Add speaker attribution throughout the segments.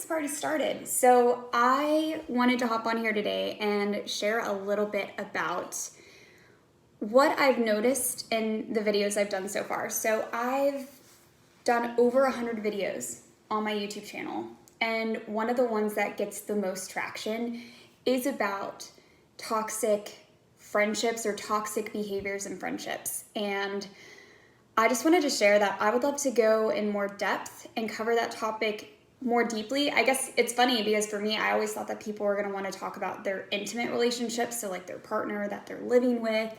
Speaker 1: party started. So I wanted to hop on here today and share a little bit about what I've noticed in the videos I've done so far. So I've done over 100 videos on my YouTube channel, and one of the ones that gets the most traction is about toxic friendships or toxic behaviors in friendships. And I just wanted to share that I would love to go in more depth and cover that topic more deeply. I guess it's funny because for me, I always thought that people were going to want to talk about their intimate relationships, so like their partner that they're living with,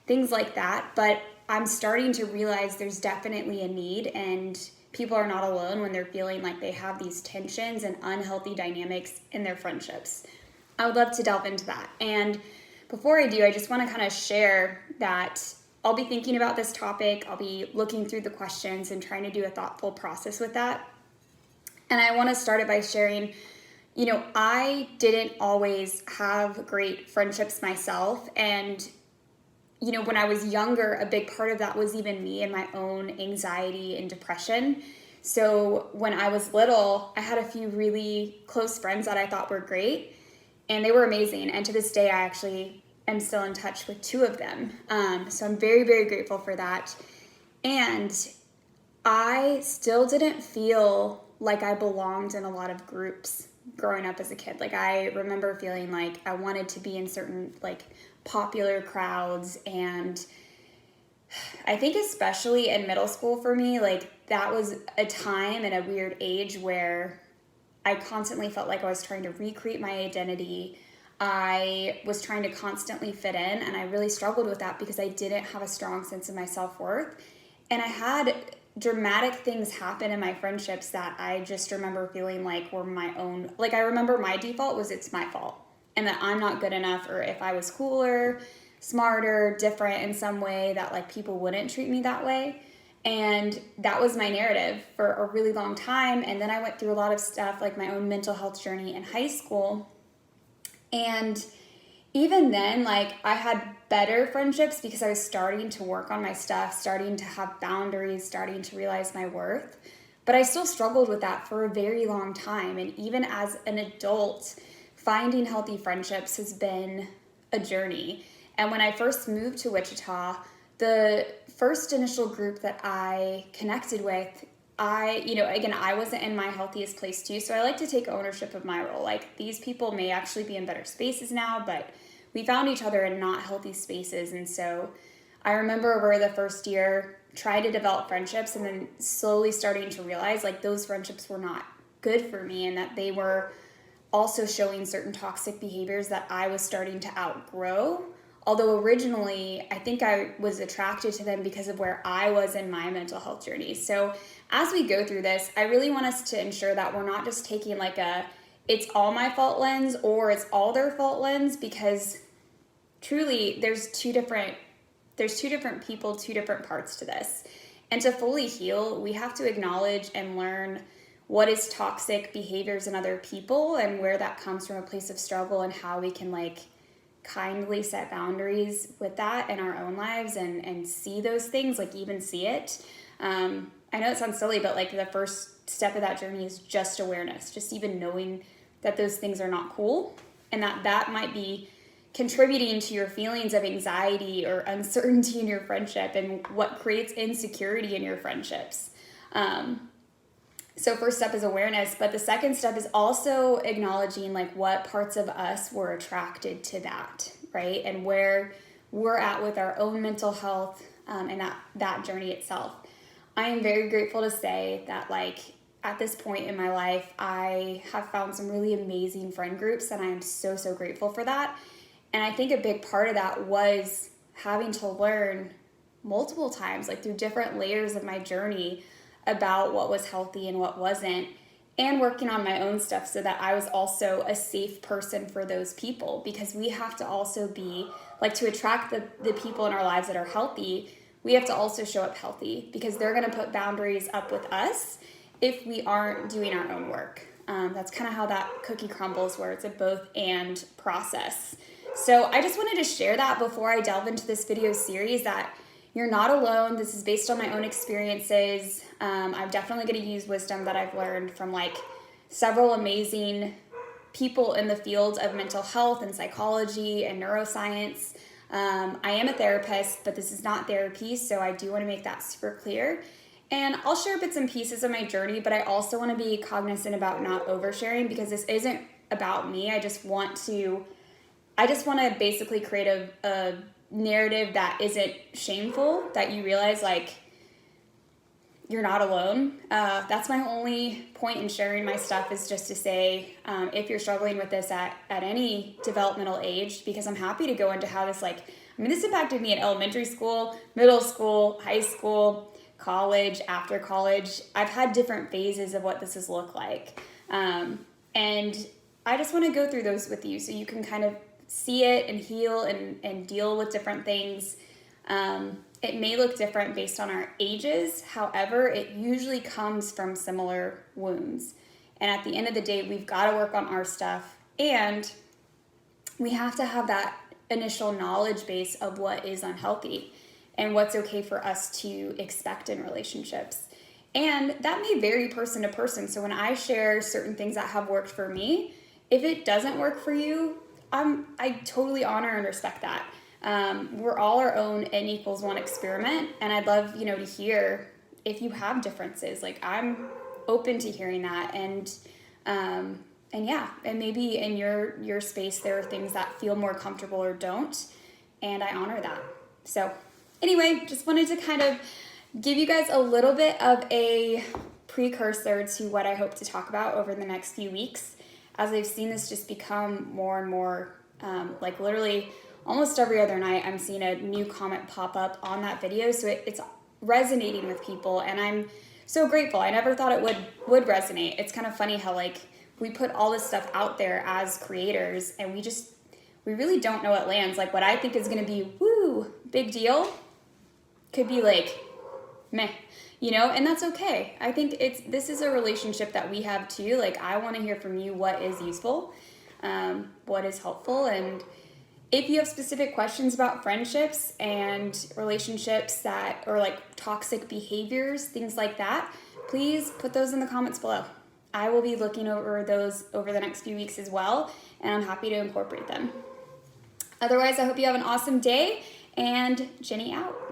Speaker 1: things like that. But I'm starting to realize there's definitely a need, and people are not alone when they're feeling like they have these tensions and unhealthy dynamics in their friendships. I would love to delve into that. And before I do, I just want to kind of share that I'll be thinking about this topic. I'll be looking through the questions and trying to do a thoughtful process with that. And I want to start it by sharing, I didn't always have great friendships myself. And, when I was younger, a big part of that was even me and my own anxiety and depression. So when I was little, I had a few really close friends that I thought were great, and they were amazing. And to this day, I actually am still in touch with two of them. So I'm very, very grateful for that. And I still didn't feel like I belonged in a lot of groups growing up as a kid. Like, I remember feeling like I wanted to be in certain popular crowds, and I think especially in middle school for me, that was a time and a weird age where I constantly felt like I was trying to recreate my identity. I was trying to constantly fit in, and I really struggled with that because I didn't have a strong sense of my self-worth. And I had dramatic things happen in my friendships that I just remember feeling like were my own. I remember my default was it's my fault, and that I'm not good enough, or if I was cooler, smarter, different in some way, that people wouldn't treat me that way. And that was my narrative for a really long time. And then I went through a lot of stuff, like my own mental health journey in high school. And even then, I had better friendships because I was starting to work on my stuff, starting to have boundaries, starting to realize my worth. But I still struggled with that for a very long time. And even as an adult, finding healthy friendships has been a journey. And when I first moved to Wichita, the first initial group that I connected with, I wasn't in my healthiest place too. So I like to take ownership of my role. These people may actually be in better spaces now, but we found each other in not healthy spaces. And so I remember over the first year trying to develop friendships, and then slowly starting to realize those friendships were not good for me, and that they were also showing certain toxic behaviors that I was starting to outgrow. Although originally, I think I was attracted to them because of where I was in my mental health journey. So as we go through this, I really want us to ensure that we're not just taking it's all my fault lens or it's all their fault lens, because truly there's two different people, two different parts to this. And to fully heal, we have to acknowledge and learn what is toxic behaviors in other people and where that comes from a place of struggle, and how we can kindly set boundaries with that in our own lives and see those things, even see it. I know it sounds silly, but the first step of that journey is just awareness, just even knowing that those things are not cool, and that might be contributing to your feelings of anxiety or uncertainty in your friendship, and what creates insecurity in your friendships. So first step is awareness, but the second step is also acknowledging what parts of us were attracted to that, right? And where we're at with our own mental health, and that journey itself. I am very grateful to say that at this point in my life, I have found some really amazing friend groups, and I am so, so grateful for that. And I think a big part of that was having to learn multiple times, through different layers of my journey, about what was healthy and what wasn't, and working on my own stuff so that I was also a safe person for those people. Because we have to also be, to attract the people in our lives that are healthy, we have to also show up healthy, because they're going to put boundaries up with us if we aren't doing our own work. That's kind of how that cookie crumbles, where it's a both and process. So I just wanted to share that before I delve into this video series, that you're not alone. This is based on my own experiences. I'm definitely going to use wisdom that I've learned from several amazing people in the field of mental health and psychology and neuroscience. I am a therapist, but this is not therapy, so I do want to make that super clear. And I'll share bits and pieces of my journey, but I also want to be cognizant about not oversharing, because this isn't about me. I just want to basically create a narrative that isn't shameful, that you realize like you're not alone. That's my only point in sharing my stuff, is just to say, if you're struggling with this at any developmental age, because I'm happy to go into how this this impacted me in elementary school, middle school, high school, college, after college. I've had different phases of what this has looked like. And I just want to go through those with you so you can kind of see it and heal and deal with different things. It may look different based on our ages. However, it usually comes from similar wounds. And at the end of the day, we've got to work on our stuff, and we have to have that initial knowledge base of what is unhealthy and what's okay for us to expect in relationships. And that may vary person to person. So when I share certain things that have worked for me, if it doesn't work for you, I totally honor and respect that. We're all our own N equals 1 experiment, and I'd love, to hear if you have differences. Like, I'm open to hearing that, and maybe in your space there are things that feel more comfortable or don't, and I honor that. So anyway, just wanted to kind of give you guys a little bit of a precursor to what I hope to talk about over the next few weeks, as I've seen this just become more and more, literally almost every other night I'm seeing a new comment pop up on that video. So it's resonating with people, and I'm so grateful. I never thought it would resonate. It's kind of funny how we put all this stuff out there as creators, and we really don't know what lands. Like, what I think is going to be big deal could be meh, and that's okay. I think this is a relationship that we have too. Like, I want to hear from you what is useful, what is helpful, and if you have specific questions about friendships and relationships that, or toxic behaviors, things like that, please put those in the comments below. I will be looking over those over the next few weeks as well, and I'm happy to incorporate them. Otherwise, I hope you have an awesome day, and Jenny out.